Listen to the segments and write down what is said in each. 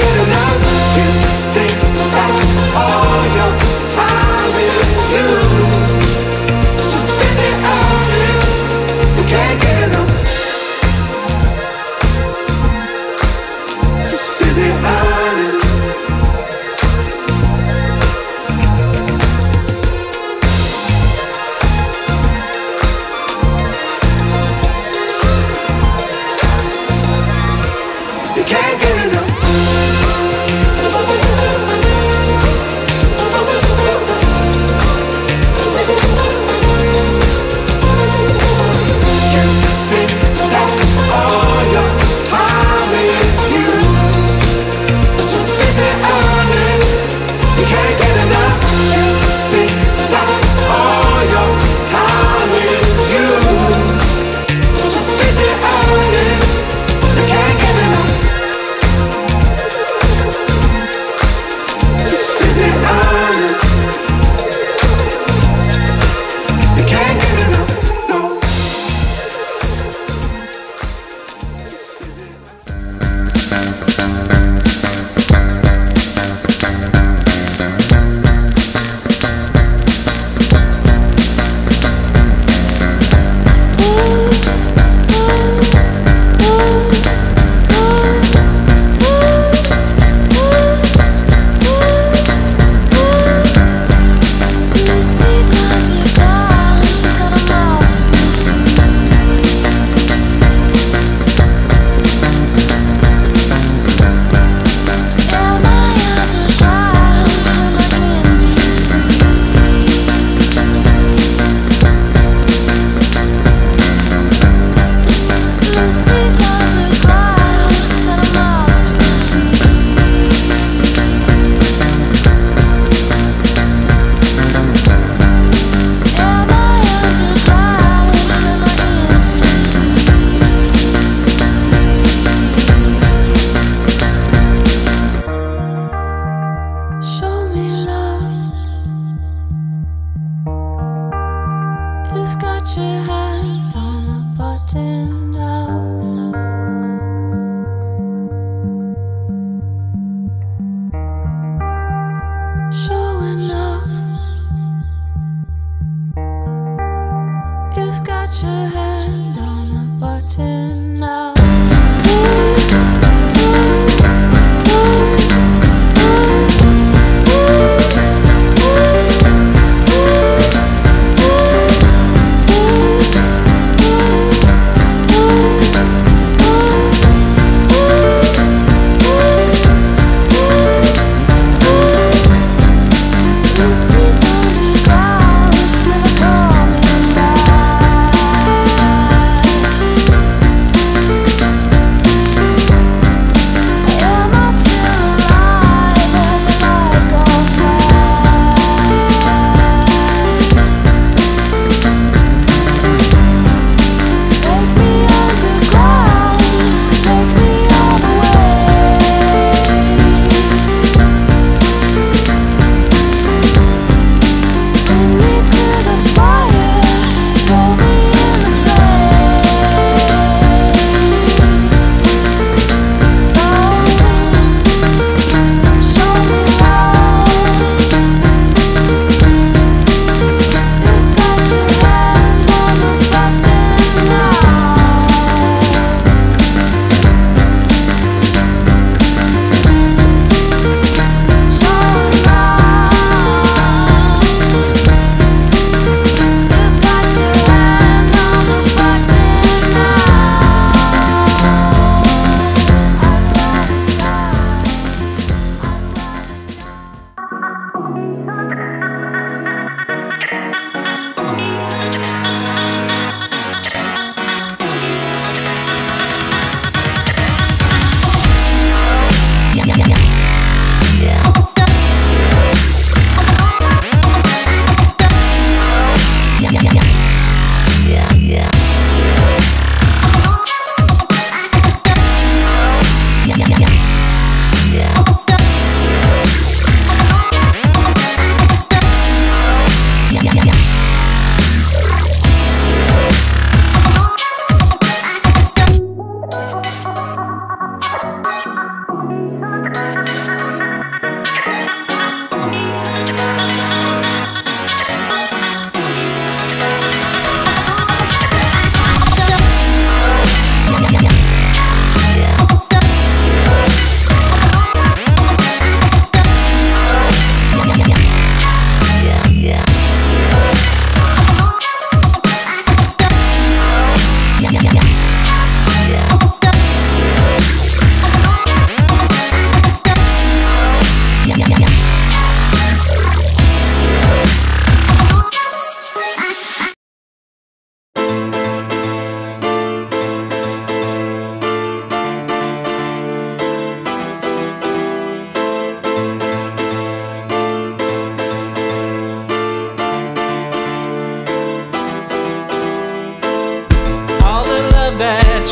get enough. You think that all your time is used. Too busy earning, you can't get enough. Just busy earning. You can't get enough. You think that all your time is used. Too busy earning, you can't get enough. You think that all your time is used. Too busy earning, you can't get enough. Just busy earning. You can't get enough, no. Just busy Lucy's underground, she's got a mouth to feed. Am I underground or am I in between? Lucy's underground, she's got a mouth to feed. Am I underground or am I in too deep? Show me love. You've got your hand on the button now. Show enough. You've got your hand on the button now.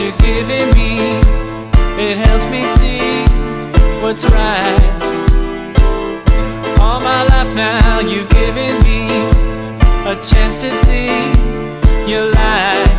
you're giving me, it helps me see what's right. All my life now you've given me a chance to see your light.